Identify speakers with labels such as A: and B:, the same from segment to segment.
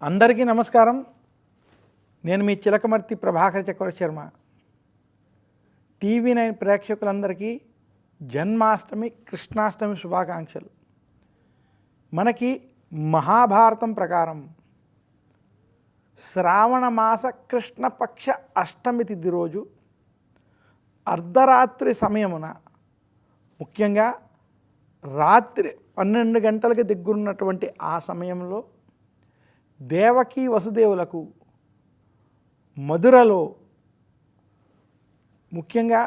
A: అందరికీ నమస్కారం. నేను మీ చిలకమర్తి ప్రభాకర్ చక్రవర్తి శర్మ. టీవీ9 ప్రేక్షకులందరికీ జన్మాష్టమి, కృష్ణాష్టమి శుభాకాంక్షలు. మనకి మహాభారతం ప్రకారం శ్రావణ మాస కృష్ణపక్ష అష్టమి తిథి రోజు అర్ధరాత్రి సమయమున, ముఖ్యంగా రాత్రి 12 గంటలకు దగ్గరున్నటువంటి ఆ సమయంలో దేవకీ వసుదేవులకు మధురలో, ముఖ్యంగా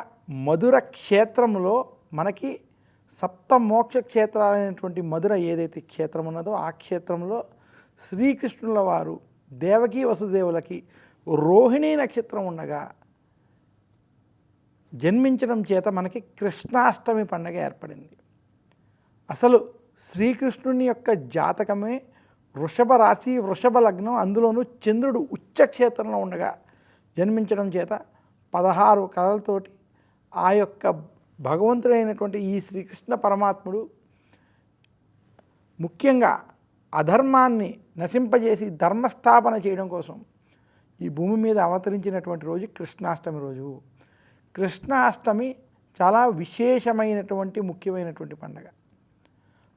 A: మధుర క్షేత్రంలో మనకి సప్తమోక్ష క్షేత్రాలైనటువంటి మధుర ఏదైతే క్షేత్రం ఉన్నదో ఆ క్షేత్రంలో శ్రీకృష్ణుల వారు దేవకీ వసుదేవులకి రోహిణీ నక్షత్రం ఉండగా జన్మించడం చేత మనకి కృష్ణాష్టమి పండుగ ఏర్పడింది. అసలు శ్రీకృష్ణుని యొక్క జాతకమే వృషభ రాశి, వృషభ లగ్నం, అందులోనూ చంద్రుడు ఉచ్చక్షేత్రంలో ఉండగా జన్మించడం చేత 16 కళలతోటి ఆ యొక్క భగవంతుడైనటువంటి ఈ శ్రీకృష్ణ పరమాత్ముడు ముఖ్యంగా అధర్మాన్ని నశింపజేసి ధర్మస్థాపన చేయడం కోసం ఈ భూమి మీద అవతరించినటువంటి రోజు కృష్ణాష్టమి రోజు. కృష్ణాష్టమి చాలా విశేషమైనటువంటి ముఖ్యమైనటువంటి పండగ.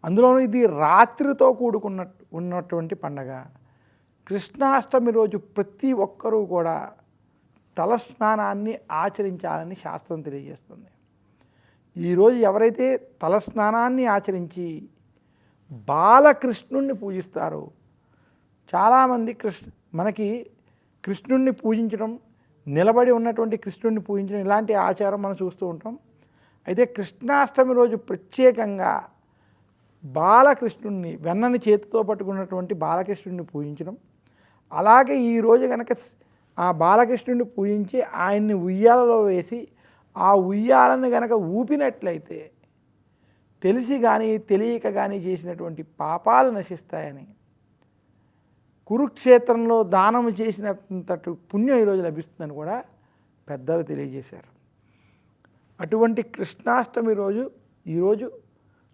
A: అందులోనూ ఇది రాత్రితో ఉన్నటువంటి పండగ. కృష్ణాష్టమి రోజు ప్రతి ఒక్కరూ కూడా తలస్నానాన్ని ఆచరించాలని శాస్త్రం తెలియజేస్తుంది. ఈరోజు ఎవరైతే తలస్నానాన్ని ఆచరించి బాలకృష్ణుణ్ణి పూజిస్తారో, చాలామంది మనకి కృష్ణుణ్ణి పూజించడం, నిలబడి ఉన్నటువంటి కృష్ణుణ్ణి పూజించడం ఇలాంటి ఆచారం మనం చూస్తూ ఉంటాం. అయితే కృష్ణాష్టమి రోజు ప్రత్యేకంగా బాలకృష్ణుణ్ణి, వెన్నని చేతితో పట్టుకున్నటువంటి బాలకృష్ణుడిని పూజించడం, అలాగే ఈరోజు కనుక ఆ బాలకృష్ణుడిని పూజించి ఆయన్ని ఉయ్యాలలో వేసి ఆ ఉయ్యాలని కనుక ఊపినట్లయితే తెలిసి కానీ తెలియక కానీ చేసినటువంటి పాపాలు నశిస్తాయని, కురుక్షేత్రంలో దానం చేసినంతటి పుణ్యం ఈరోజు లభిస్తుందని కూడా పెద్దలు తెలియజేశారు. అటువంటి కృష్ణాష్టమి రోజు ఈరోజు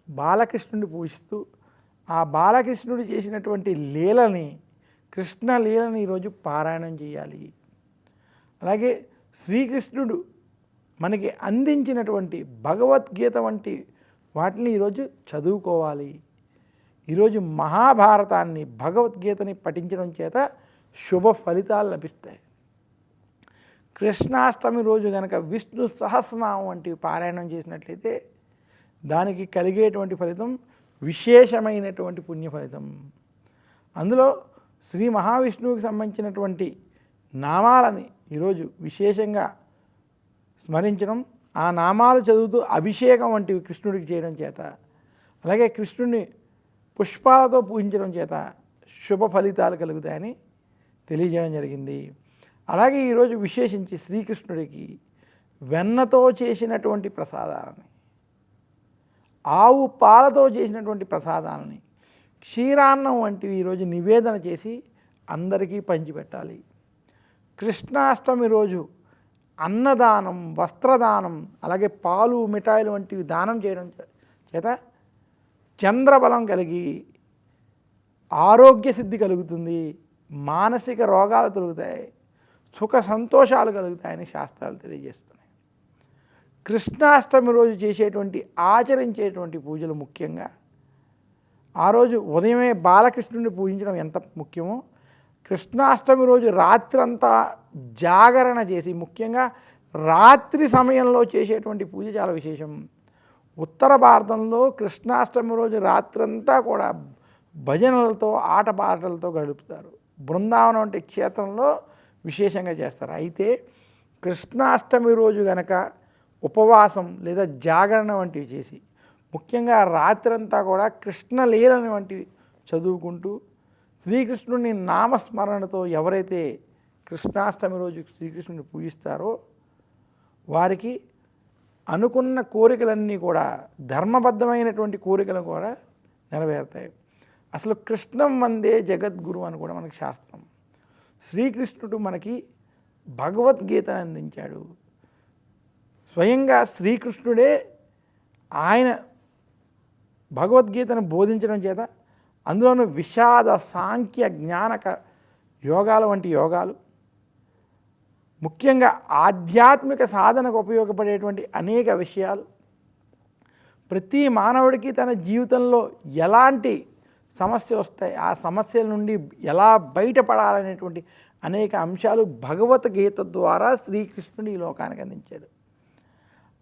A: బాలకృష్ణుడిని పూజిస్తూ ఆ బాలకృష్ణుడు చేసినటువంటి లీలని, కృష్ణ లీలని ఈరోజు పారాయణం చేయాలి. అలాగే శ్రీకృష్ణుడు మనకి అందించినటువంటి భగవద్గీత వంటి వాటిని ఈరోజు చదువుకోవాలి. ఈరోజు మహాభారతాన్ని, భగవద్గీతని పఠించడం చేత శుభ ఫలితాలు లభిస్తాయి. కృష్ణాష్టమి రోజు కనుక విష్ణు సహస్రనామం వంటివి పారాయణం చేసినట్లయితే దానికి కలిగేటువంటి ఫలితం విశేషమైనటువంటి పుణ్య ఫలితం. అందులో శ్రీ మహావిష్ణువుకి సంబంధించినటువంటి నామాలని ఈరోజు విశేషంగా స్మరించడం, ఆ నామాలు చదువుతూ అభిషేకం వంటివి కృష్ణుడికి చేయడం చేత, అలాగే కృష్ణుడిని పుష్పాలతో పూజించడం చేత శుభ ఫలితాలు కలుగుతాయని తెలియజేయడం జరిగింది. అలాగే ఈరోజు విశేషించి శ్రీకృష్ణుడికి వెన్నతో చేసినటువంటి ప్రసాదాలని, ఆవు పాలతో చేసినటువంటి ప్రసాదాలని, క్షీరాన్నం వంటివి ఈరోజు నివేదన చేసి అందరికీ పంచిపెట్టాలి. కృష్ణాష్టమి రోజు అన్నదానం, వస్త్రదానం, అలాగే పాలు, మిఠాయిలు వంటివి దానం చేయడం చేత చంద్రబలం కలిగి ఆరోగ్య సిద్ధి కలుగుతుంది, మానసిక రోగాలు తొలుగుతాయి, సుఖ సంతోషాలు కలుగుతాయని శాస్త్రాలు తెలియజేస్తున్నాయి. కృష్ణాష్టమి రోజు చేసేటువంటి, ఆచరించేటువంటి పూజలు ముఖ్యంగా ఆ రోజు ఉదయమే బాలకృష్ణుడిని పూజించడం ఎంత ముఖ్యమో, కృష్ణాష్టమి రోజు రాత్రంతా జాగరణ చేసి, ముఖ్యంగా రాత్రి సమయంలో చేసేటువంటి పూజ చాలా విశేషం. ఉత్తర భారతంలో కృష్ణాష్టమి రోజు రాత్రంతా కూడా భజనలతో, ఆటపాటలతో గడుపుతారు. బృందావనం వంటి క్షేత్రంలో విశేషంగా చేస్తారు. అయితే కృష్ణాష్టమి రోజు గనక ఉపవాసం లేదా జాగరణ వంటివి చేసి, ముఖ్యంగా రాత్రంతా కూడా కృష్ణలీలని వంటివి చదువుకుంటూ శ్రీకృష్ణుని నామస్మరణతో ఎవరైతే కృష్ణాష్టమి రోజు శ్రీకృష్ణుని పూజిస్తారో వారికి అనుకున్న కోరికలన్నీ కూడా, ధర్మబద్ధమైనటువంటి కోరికలు కూడా నెరవేరుతాయి. అసలు కృష్ణం వందే జగద్గురు అని కూడా మనకి శాస్త్రం. శ్రీకృష్ణుడు మనకి భగవద్గీతను అందించాడు. స్వయంగా శ్రీకృష్ణుడే ఆయన భగవద్గీతను బోధించడం చేత అందులోనూ విషాద సాంఖ్య జ్ఞాన యోగాలు వంటి యోగాలు, ముఖ్యంగా ఆధ్యాత్మిక సాధనకు ఉపయోగపడేటువంటి అనేక విషయాలు, ప్రతి మానవుడికి తన జీవితంలో ఎలాంటి సమస్యలు వస్తాయి, ఆ సమస్యల నుండి ఎలా బయటపడాలనేటువంటి అనేక అంశాలు భగవద్గీత ద్వారా శ్రీకృష్ణుడు ఈ లోకానికి అందించాడు.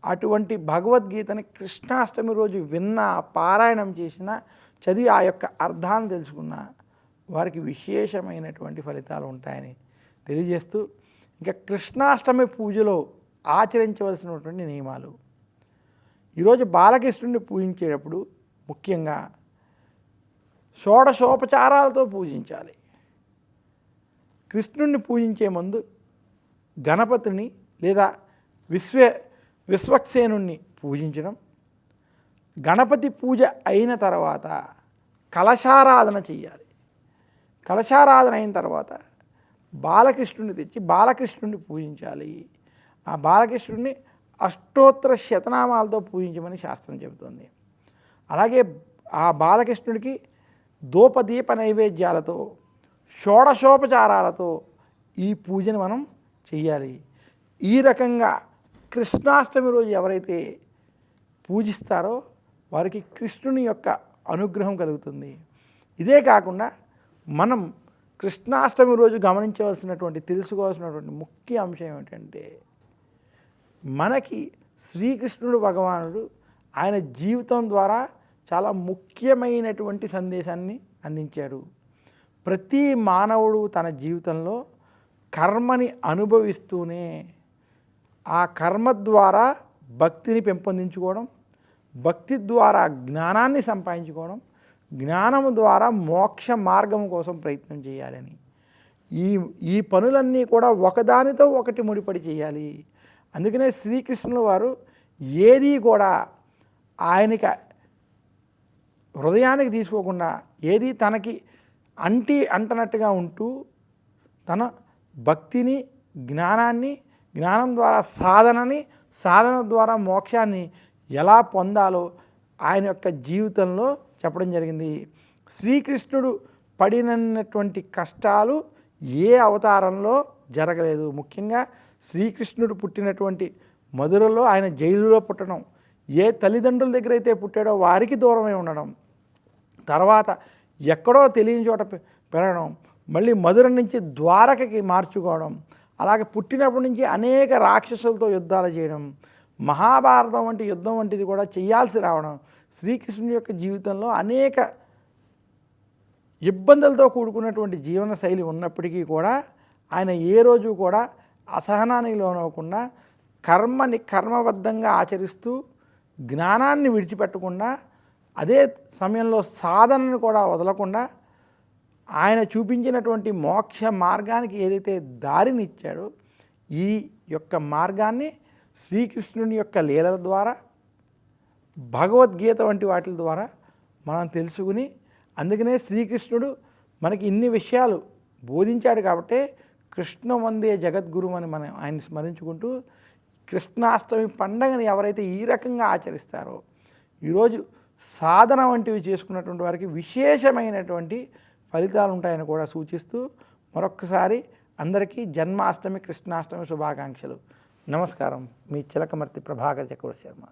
A: అటువంటి భగవద్గీతని కృష్ణాష్టమి రోజు విన్నా, పారాయణం చేసినా, చదివి ఆ యొక్క అర్థాన్ని తెలుసుకున్న వారికి విశేషమైనటువంటి ఫలితాలు ఉంటాయని తెలియజేస్తూ, ఇంకా కృష్ణాష్టమి పూజలో ఆచరించవలసినటువంటి నియమాలు. ఈరోజు బాలకృష్ణుడిని పూజించేటప్పుడు ముఖ్యంగా షోడశోపచారాలతో పూజించాలి. కృష్ణుడిని పూజించే ముందు గణపతిని లేదా విశ్వక్సేనుణ్ణి పూజించడం, గణపతి పూజ అయిన తర్వాత కలశారాధన చెయ్యాలి. కలశారాధన అయిన తర్వాత బాలకృష్ణుడిని తెచ్చి బాలకృష్ణుడిని పూజించాలి. ఆ బాలకృష్ణుడిని అష్టోత్తర శతనామాలతో పూజించమని శాస్త్రం చెబుతుంది. అలాగే ఆ బాలకృష్ణుడికి ధూపదీప నైవేద్యాలతో షోడశోపచారాలతో ఈ పూజను మనం చెయ్యాలి. ఈ రకంగా కృష్ణాష్టమి రోజు ఎవరైతే పూజిస్తారో వారికి కృష్ణుని యొక్క అనుగ్రహం కలుగుతుంది. ఇదే కాకుండా మనం కృష్ణాష్టమి రోజు గమనించవలసినటువంటి, తెలుసుకోవాల్సినటువంటి ముఖ్య అంశం ఏమిటంటే, మనకి శ్రీకృష్ణుడు భగవానుడు ఆయన జీవితం ద్వారా చాలా ముఖ్యమైనటువంటి సందేశాన్ని అందించాడు. ప్రతి మానవుడు తన జీవితంలో కర్మని అనుభవిస్తూనే ఆ కర్మ ద్వారా భక్తిని పెంపొందించుకోవడం, భక్తి ద్వారా జ్ఞానాన్ని సంపాదించుకోవడం, జ్ఞానము ద్వారా మోక్ష మార్గం కోసం ప్రయత్నం చేయాలని, ఈ పనులన్నీ కూడా ఒకదానితో ఒకటి ముడిపడి చేయాలి. అందుకనే శ్రీకృష్ణుల వారు ఏది కూడా ఆయనకి హృదయానికి తీసుకోకుండా, ఏది తనకి అంటనట్టుగా ఉంటూ తన భక్తిని, జ్ఞానాన్ని, జ్ఞానం ద్వారా సాధనని, సాధన ద్వారా మోక్షాన్ని ఎలా పొందాలో ఆయన యొక్క జీవితంలో చెప్పడం జరిగింది. శ్రీకృష్ణుడు పడినటువంటి కష్టాలు ఏ అవతారంలో జరగలేదు. ముఖ్యంగా శ్రీకృష్ణుడు పుట్టినటువంటి మధురలో ఆయన జైలులో పుట్టడం, ఏ తల్లిదండ్రుల దగ్గర అయితే పుట్టాడో వారికి దూరమై ఉండడం, తర్వాత ఎక్కడో తెలియని చోట పెరగడం, మళ్ళీ మధుర నుంచి ద్వారకకి మార్చుకోవడం, అలాగే పుట్టినప్పటి నుంచి అనేక రాక్షసులతో యుద్ధాలు చేయడం, మహాభారతం వంటి యుద్ధం వంటిది కూడా చేయాల్సి రావడం, శ్రీకృష్ణుని యొక్క జీవితంలో అనేక ఇబ్బందులతో కూడుకున్నటువంటి జీవన శైలి ఉన్నప్పటికీ కూడా ఆయన ఏ రోజు కూడా అసహనానికి లోనవ్వకుండా కర్మని కర్మబద్ధంగా ఆచరిస్తూ జ్ఞానాన్ని విడిచిపెట్టకుండా, అదే సమయంలో సాధనను కూడా వదలకుండా ఆయన చూపించినటువంటి మోక్ష మార్గానికి ఏదైతే దారినిచ్చాడో ఈ యొక్క మార్గాన్ని శ్రీకృష్ణుని యొక్క లీలల ద్వారా, భగవద్గీత వంటి వాటి ద్వారా మనం తెలుసుకుని, అందుకనే శ్రీకృష్ణుడు మనకి ఇన్ని విషయాలు బోధించాడు కాబట్టి కృష్ణ వందే జగద్గురు అని మనం ఆయన స్మరించుకుంటూ, కృష్ణాష్టమి పండగని ఎవరైతే ఈ రకంగా ఆచరిస్తారో ఈరోజు సాధన వంటివి చేసుకున్నటువంటి వారికి విశేషమైనటువంటి ఫలితాలు ఉంటాయని కూడా సూచిస్తూ మరొక్కసారి అందరికీ జన్మాష్టమి, కృష్ణాష్టమి శుభాకాంక్షలు. నమస్కారం. మీ చిలకమర్తి ప్రభాకర్ చక్రవర్తి శర్మ.